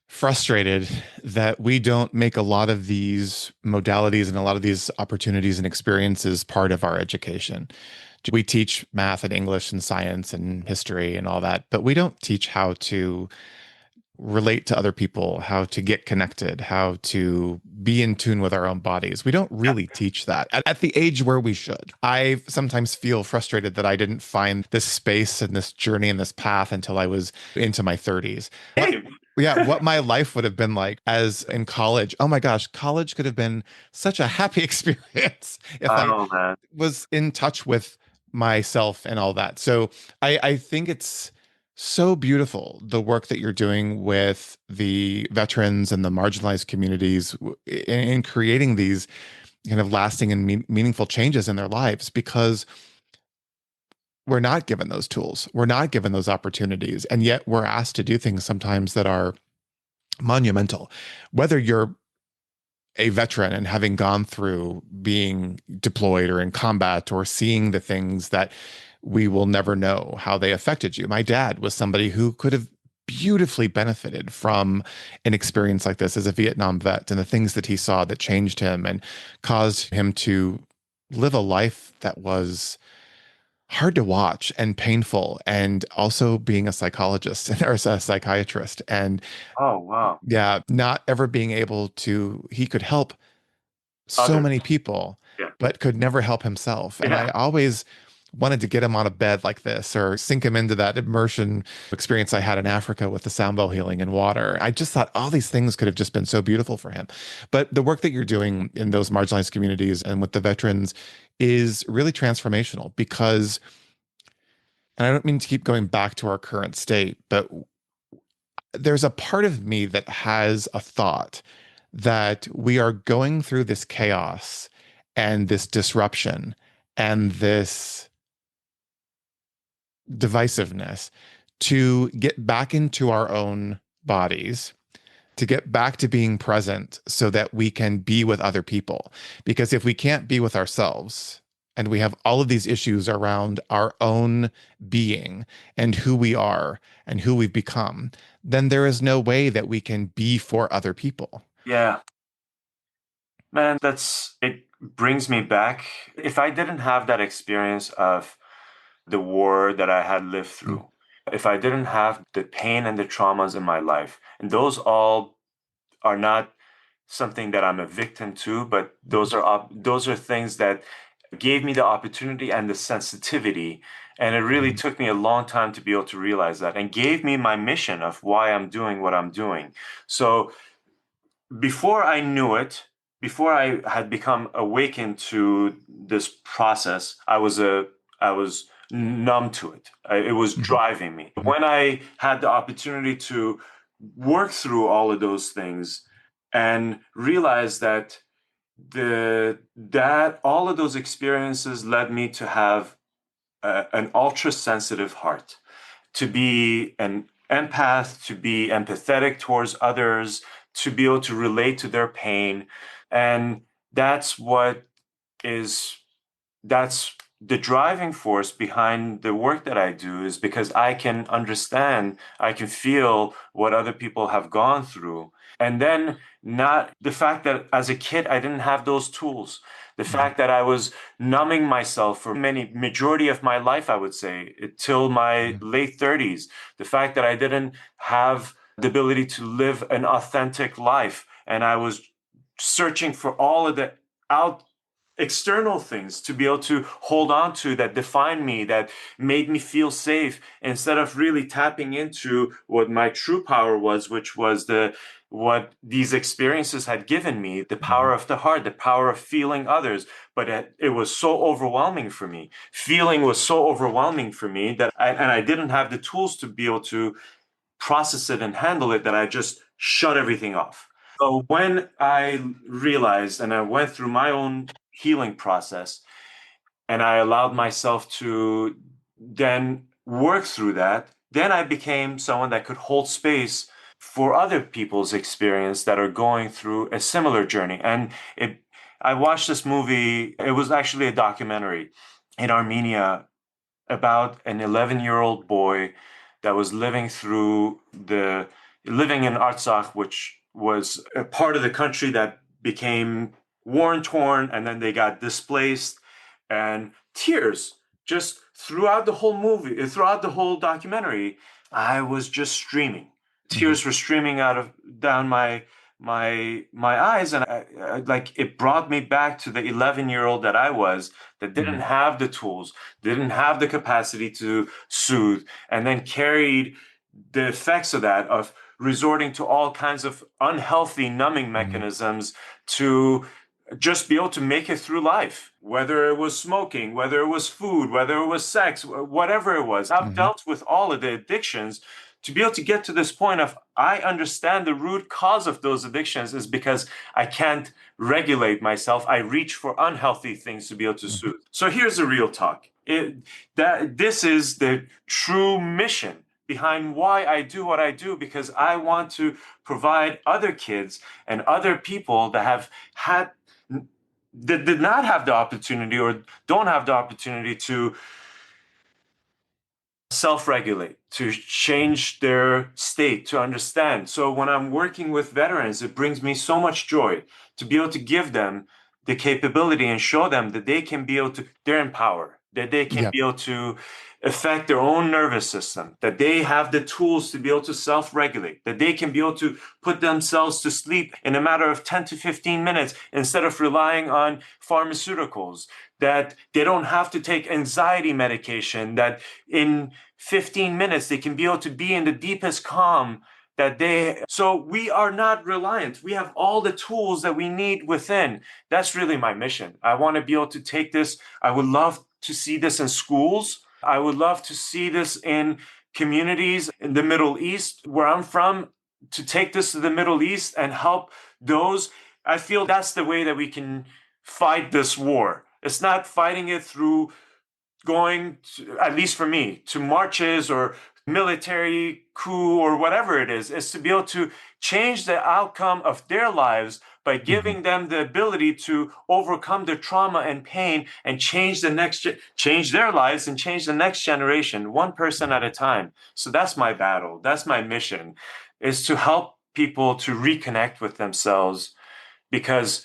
frustrated that we don't make a lot of these modalities and a lot of these opportunities and experiences part of our education. We teach math and English and science and history and all that, but we don't teach how to relate to other people, how to get connected, how to be in tune with our own bodies. We don't Yeah. really teach that at the age where we should. I sometimes feel frustrated that I didn't find this space and this journey and this path until I was into my 30s. What Hey, Yeah, what my life would have been like as in college. Oh my gosh, college could have been such a happy experience if I oh man. was in touch with myself and all that. So I think it's so beautiful the work that you're doing with the veterans and the marginalized communities in creating these kind of lasting and meaningful changes in their lives because we're not given those tools. We're not given those opportunities. And yet we're asked to do things sometimes that are monumental. Whether you're a veteran and having gone through being deployed or in combat or seeing the things that we will never know how they affected you. My dad was somebody who could have beautifully benefited from an experience like this as a Vietnam vet and the things that he saw that changed him and caused him to live a life that was hard to watch and painful and also being a psychologist or a psychiatrist and Oh wow. yeah, not ever being able to, he could help so Others. many people, Yeah. but could never help himself. And I Yeah. always wanted to get him on a bed like this or sink him into that immersion experience I had in Africa with the Sambo healing and water. I just thought all these things could have just been so beautiful for him. But the work that you're doing in those marginalized communities and with the veterans is really transformational because, and I don't mean to keep going back to our current state, but there's a part of me that has a thought that we are going through this chaos and this disruption and this divisiveness to get back into our own bodies, to get back to being present so that we can be with other people. Because if we can't be with ourselves and we have all of these issues around our own being and who we are and who we've become, then there is no way that we can be for other people. Yeah, man, it brings me back. If I didn't have that experience of the war that I had lived Mm, through, if I didn't have the pain and the traumas in my life, and those all are not something that I'm a victim to, but those are things that gave me the opportunity and the sensitivity. And it really mhm, took me a long time to be able to realize that and gave me my mission of why I'm doing what I'm doing. So before I knew it, before I had become awakened to this process, I was numb to it. It was mhm, driving me. When I had the opportunity to work through all of those things and realize that that all of those experiences led me to have an ultra sensitive heart, to be an empath, to be empathetic towards others, to be able to relate to their pain. And that's what is that's the driving force behind the work that I do, is because I can understand, I can feel what other people have gone through. And then not the fact that as a kid I didn't have those tools, the mhm, fact that I was numbing myself for majority of my life, I would say, till my mhm, late 30s, the fact that I didn't have the ability to live an authentic life, and I was searching for all of the out external things to be able to hold on to that define me, that made me feel safe, instead of really tapping into what my true power was, which was what these experiences had given me, the mhm, power of the heart, the power of feeling others. But it was so overwhelming for me. Feeling was so overwhelming for me that I didn't have the tools to be able to process it and handle it, that I just shut everything off. So when I realized and I went through my own healing process and I allowed myself to then work through that, then I became someone that could hold space for other people's experience that are going through a similar journey. And I watched this movie, it was actually a documentary in Armenia about an 11-year-old boy that was living in Artsakh, which was a part of the country that became war torn, and then they got displaced, and tears just throughout the whole movie, throughout the whole documentary. I was just streaming. mhm, Tears were streaming out of down my eyes, and like it brought me back to the 11-year-old that I was, that didn't mhm, have the tools, didn't have the capacity to soothe, and then carried the effects of that, of resorting to all kinds of unhealthy numbing mhm, mechanisms to just be able to make it through life, whether it was smoking, whether it was food, whether it was sex, whatever it was. I've mhm, dealt with all of the addictions to be able to get to this point of I understand the root cause of those addictions is because I can't regulate myself. I reach for unhealthy things to be able to mhm, soothe. So here's the real talk. That this is the true mission behind why I do what I do, because I want to provide other kids and other people that have had that did not have the opportunity or don't have the opportunity to self-regulate, to change their state, to understand. So when I'm working with veterans, it brings me so much joy to be able to give them the capability and show them that they can be able to, they're in power, that they can yep, be able to affect their own nervous system, that they have the tools to be able to self-regulate, that they can be able to put themselves to sleep in a matter of 10 to 15 minutes instead of relying on pharmaceuticals, that they don't have to take anxiety medication, that in 15 minutes they can be able to be in the deepest calm, that they so we are not reliant, we have all the tools that we need within. That's really my mission. I want to be able to take this. I would love to see this in schools. I would love to see this in communities in the Middle East where I'm from, to take this to the Middle East and help those. I feel that's the way that we can fight this war. It's not fighting it through going to, at least for me, to marches or military coup or whatever it is to be able to change the outcome of their lives by Mhm. giving them the ability to overcome their trauma and pain and change their lives and change the next generation, one person at a time. So that's my battle. That's my mission, is to help people to reconnect with themselves, because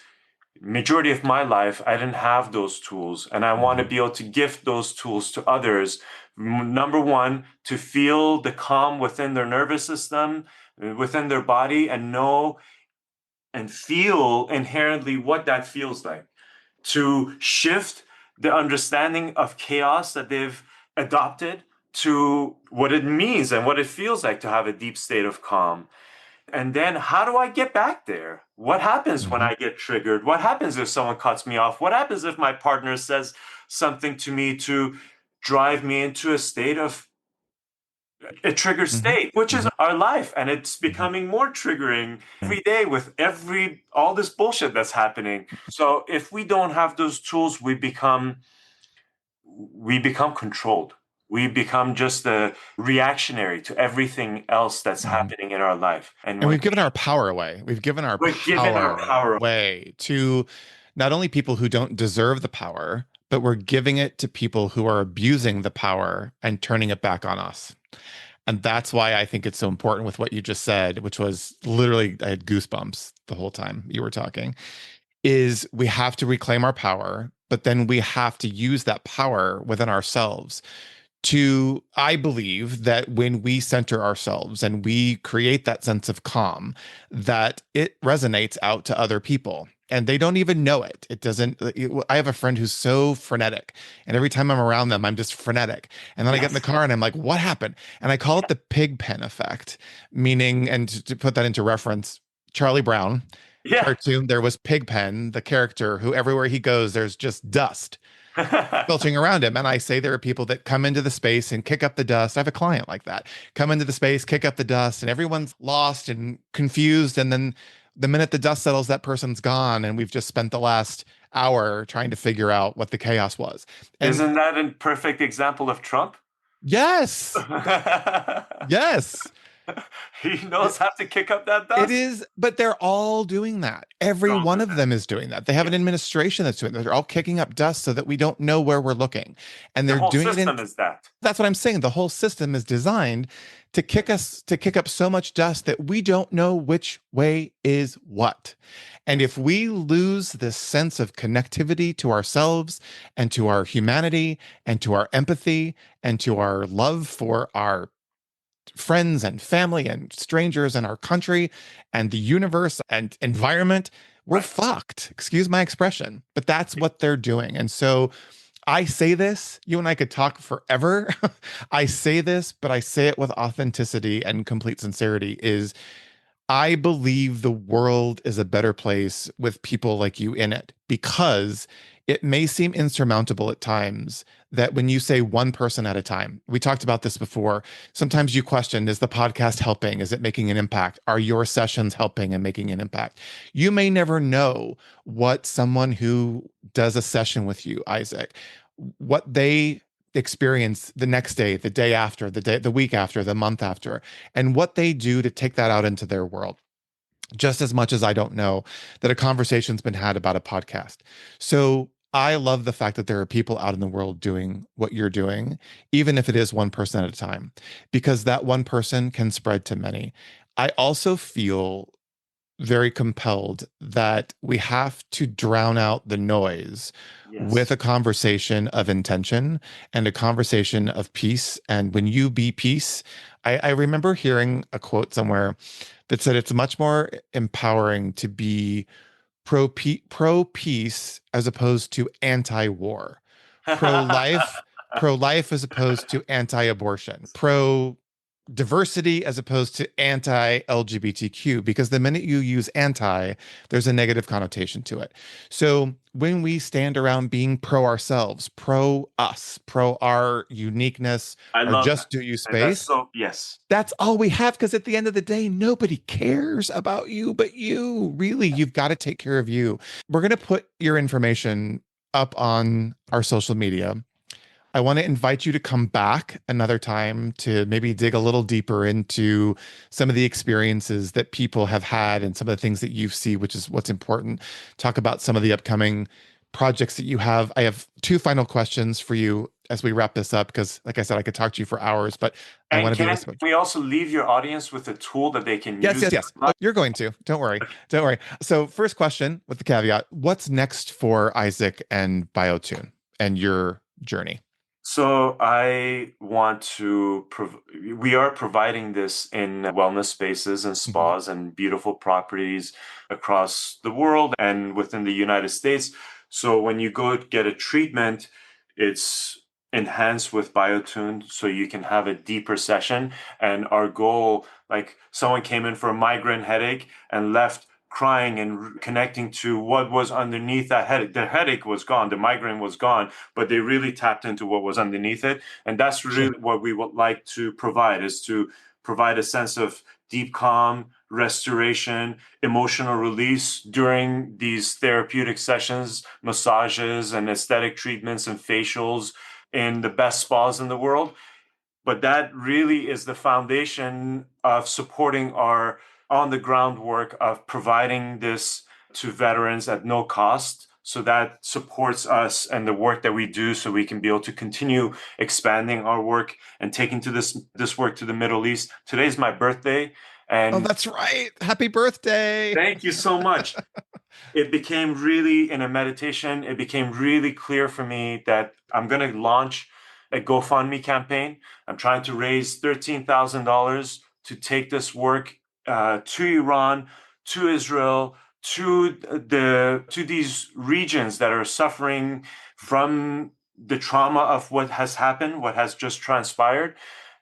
majority of my life I didn't have those tools, and I want to Mhm. be able to gift those tools to others. Number one, to feel the calm within their nervous system, within their body, and know and feel inherently what that feels like, to shift the understanding of chaos that they've adopted to what it means and what it feels like to have a deep state of calm. And then how do I get back there? What happens when Mhm. I get triggered? What happens if someone cuts me off? What happens if my partner says something to me to drive me into a state of a triggered Mhm. state, which is Mhm. our life. And it's Mhm. becoming more triggering every day with all this bullshit that's happening. So if we don't have those tools, we become controlled. We become just a reactionary to everything else that's Mhm. happening in our life. And And when we've given our power away. We've given our we're given our power power, away to not only people who don't deserve the power, but we're giving it to people who are abusing the power and turning it back on us. And that's why I think it's so important with what you just said, which was literally, I had goosebumps the whole time you were talking, is we have to reclaim our power, but then we have to use that power within ourselves to, I believe that when we center ourselves and we create that sense of calm, that it resonates out to other people. And they don't even know it. It doesn't. I have a friend who's so frenetic, and every time I'm around them, I'm just frenetic. And then I get in the yes, car and I'm like, what happened? And I call it the pig pen effect, meaning, and to put that into reference, Charlie Brown yeah. cartoon, there was Pigpen, the character who everywhere he goes, there's just dust filtering around him. And I say there are people that come into the space and kick up the dust. I have a client like that. Come into the space, kick up the dust, and everyone's lost and confused. And then the minute the dust settles, that person's gone. And we've just spent the last hour trying to figure out what the chaos was. And Isn't that a perfect example of Trump? yes, yes. He knows how to kick up that It dust. is, but they're all doing that. Every They're all one doing of that. them is doing that. They have Yeah. an administration that's doing that. They're all kicking up dust so that we don't know where we're looking. And The they're whole doing it in, system is that. that's what I'm saying. The whole system is designed to kick up so much dust that we don't know which way is what. And Yes. if we lose this sense of connectivity to ourselves and to our humanity and to our empathy and to our love for our friends and family and strangers in our country and the universe and environment, we're Right. fucked. Excuse my expression, but that's what they're doing. And so I say this, you and I could talk forever. I say this, but I say it with authenticity and complete sincerity is I believe the world is a better place with people like you in it because it may seem insurmountable at times that when you say one person at a time, we talked about this before. Sometimes you question, is the podcast helping? Is it making an impact? Are your sessions helping and making an impact? You may never know what someone who does a session with you, Isaac, what they experience the next day, the day after, the week after, the month after, and what they do to take that out into their world. Just as much as I don't know that a conversation's been had about a podcast. So I love the fact that there are people out in the world doing what you're doing, even if it is one person at a time, because that one person can spread to many. I also feel very compelled that we have to drown out the noise with Yes. a conversation of intention and a conversation of peace. And when you be peace, I remember hearing a quote somewhere that said it's much more empowering to be pro peace as opposed to anti war, pro life, pro life as opposed to anti abortion, pro diversity as opposed to anti LGBTQ, because the minute you use anti, there's a negative connotation to it. So when we stand around being pro ourselves, pro us, pro our uniqueness, I our love that. just do you And that's space, so, yes. that's all we have. Because at the end of the day, nobody cares about you but you. Really, you've got to take care of you. We're going to put your information up on our social media. I want to invite you to come back another time to maybe dig a little deeper into some of the experiences that people have had and some of the things that you see, which is what's important. Talk about some of the upcoming projects that you have. I have two final questions for you as we wrap this up, because, like I said, I could talk to you for hours, but I And want to be can respectful. we also leave your audience with a tool that they can Yes, use? yes, yes. Oh, you're going to. Don't worry. Don't worry. So, first question with the caveat, what's next for Isaac and Biotune and your journey? So I want to, we are providing this in wellness spaces and Mhm. spas and beautiful properties across the world and within the United States. So when you go get a treatment, it's enhanced with Biotune so you can have a deeper session. And our goal, like someone came in for a migraine headache and left crying and connecting to what was underneath that headache. The headache was gone, the migraine was gone, but they really tapped into what was underneath it. And that's Sure. really what we would like to provide, is to provide a sense of deep calm, restoration, emotional release during these therapeutic sessions, massages and aesthetic treatments and facials in the best spas in the world. But that really is the foundation of supporting our on the ground work of providing this to veterans at no cost. So that supports us and the work that we do so we can be able to continue expanding our work and taking to this work to the Middle East. Today's my birthday, Oh, and that's right. Happy birthday. thank you so much. It became really in a meditation, it became really clear for me that I'm going to launch a GoFundMe campaign. I'm trying to raise $13,000 to take this work to Iran, to Israel, to these regions that are suffering from the trauma of what has happened, what has just transpired,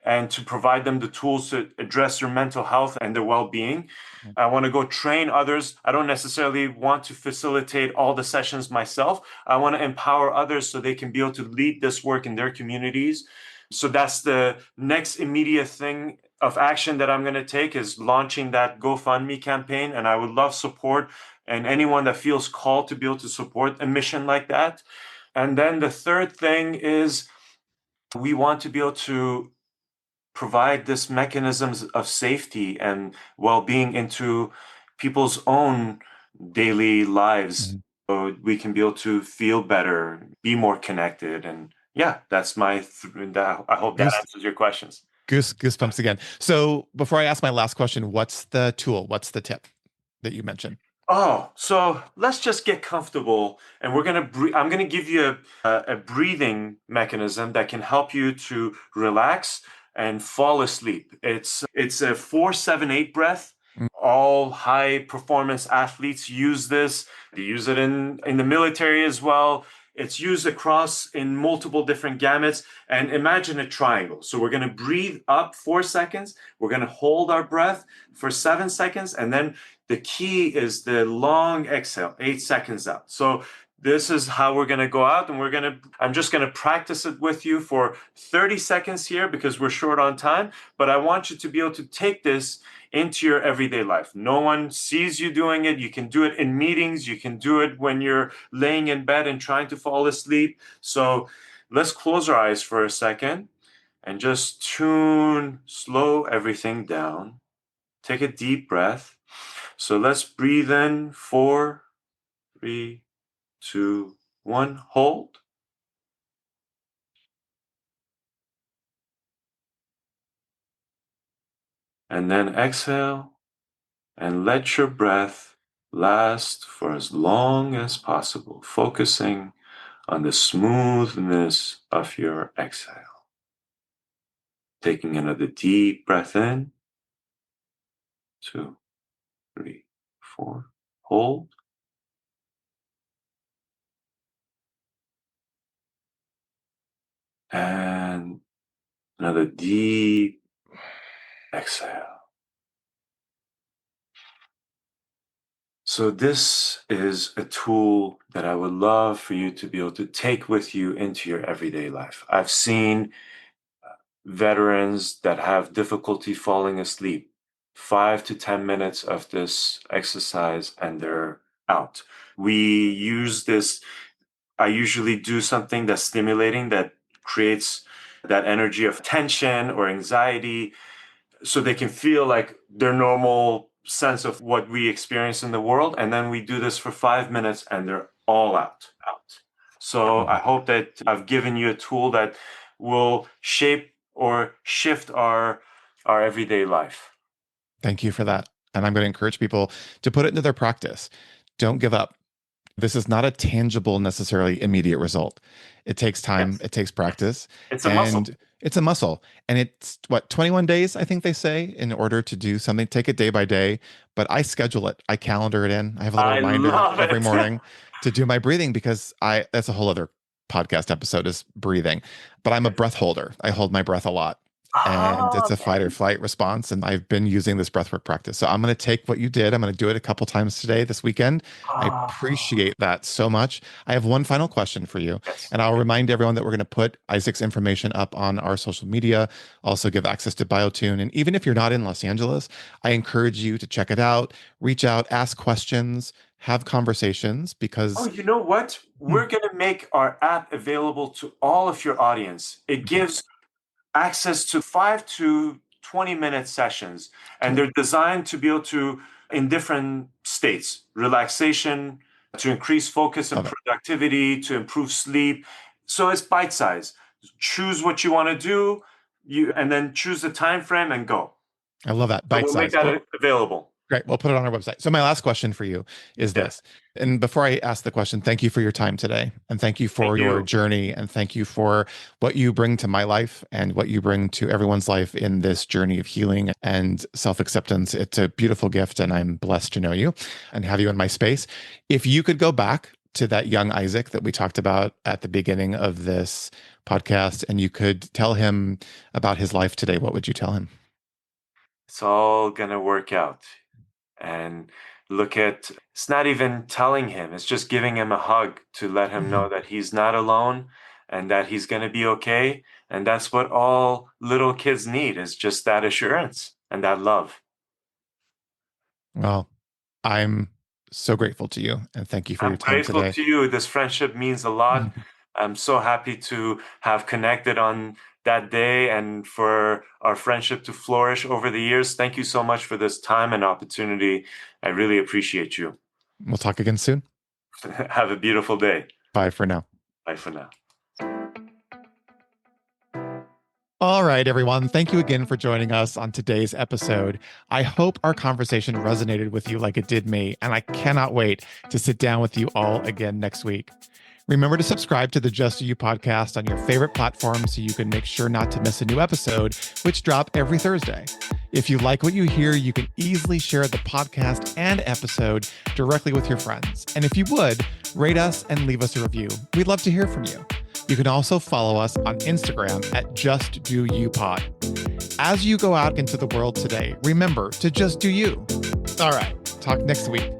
and to provide them the tools to address their mental health and their well-being. I want to go train others. I don't necessarily want to facilitate all the sessions myself. I want to empower others so they can be able to lead this work in their communities. So that's the next immediate thing of action that I'm going to take, is launching that GoFundMe campaign. And I would love support and anyone that feels called to be able to support a mission like that. And then the third thing is we want to be able to provide this mechanisms of safety and well-being into people's own daily lives, Mhm. so we can be able to feel better, be more connected. And yeah, that's I hope that Goose, answers your questions. goosebumps again. So, before I ask my last question, what's the tool? What's the tip that you mentioned? Oh, so let's just get comfortable, and I'm gonna give you a breathing mechanism that can help you to relax and fall asleep. It's a 4-7-8 breath. Mm. All high performance athletes use this. They use it in the military as well. It's used across in multiple different gamuts. And imagine a triangle. So we're gonna breathe up 4 seconds. We're gonna hold our breath for 7 seconds, and then the key is the long exhale, 8 seconds out. So this is how we're going to go out, and I'm just going to practice it with you for 30 seconds here because we're short on time. But I want you to be able to take this into your everyday life. No one sees you doing it. You can do it in meetings. You can do it when you're laying in bed and trying to fall asleep. So let's close our eyes for a second and just slow everything down. Take a deep breath. So let's breathe in 4, 3, 2, 1, hold. And then exhale and let your breath last for as long as possible, focusing on the smoothness of your exhale. Taking another deep breath in, 2, 3, 4, hold. And another deep exhale. So this is a tool that I would love for you to be able to take with you into your everyday life. I've seen veterans that have difficulty falling asleep, 5 to 10 minutes of this exercise and they're out. We use this. I usually do something that's stimulating, that creates that energy of tension or anxiety so they can feel like their normal sense of what we experience in the world. And then we do this for 5 minutes and they're all out. So I hope that I've given you a tool that will shape or shift our everyday life. Thank you for that. And I'm going to encourage people to put it into their practice. Don't give up. This is not a tangible, necessarily immediate result. It takes time, Yes. it takes practice, It's a muscle. and it's a muscle. And it's what, 21 days, I think they say, in order to do something. Take it day by day, but I schedule it. I calendar it in. I have a little I reminder love every it. morning to do my breathing because that's a whole other podcast episode is breathing. But I'm a breath holder. I hold my breath a lot. And Ah, it's a fight or flight response. And I've been using this breathwork practice. So I'm going to take what you did. I'm going to do it a couple times today, this weekend. I ah, appreciate that so much. I have one final question for you. yes. And I'll remind everyone that we're going to put Isaac's information up on our social media, also give access to Biotune. And even if you're not in Los Angeles, I encourage you to check it out, reach out, ask questions, have conversations Oh, because you know what? hmm, We're going to make our app available to all of your audience. It okay, gives access to 5 to 20 minute sessions, and cool. they're designed to be able to, in different states, relaxation, to increase focus and Love it. productivity, to improve sleep. So it's bite size. Choose what you want to do, and then choose the time frame and go. I love that. So Bite we'll make size. that Well, available. great. We'll put it on our website. So my last question for you is Yeah. this. And before I ask the question, thank you for your time today. And thank you Thank for your you. journey. And thank you for what you bring to my life and what you bring to everyone's life in this journey of healing and self-acceptance. It's a beautiful gift. And I'm blessed to know you and have you in my space. If you could go back to that young Isaac that we talked about at the beginning of this podcast, and you could tell him about his life today, what would you tell him? It's all going to work out. And it's not even telling him, it's just giving him a hug to let him know that he's not alone and that he's going to be okay. And that's what all little kids need is just that assurance and that love. Well, I'm so grateful to you and thank you for your I'm time grateful today. to you. This friendship means a lot. Mhm. I'm so happy to have connected on that day and for our friendship to flourish over the years. Thank you so much for this time and opportunity. I really appreciate you. We'll talk again soon. Have a beautiful day. Bye for now. Bye for now. All right, everyone. Thank you again for joining us on today's episode. I hope our conversation resonated with you like it did me, and I cannot wait to sit down with you all again next week. Remember to subscribe to the Just Do You podcast on your favorite platform so you can make sure not to miss a new episode, which drop every Thursday. If you like what you hear, you can easily share the podcast and episode directly with your friends. And if you would, rate us and leave us a review. We'd love to hear from you. You can also follow us on Instagram at Just Do You Pod. As you go out into the world today, remember to just do you. All right, talk next week.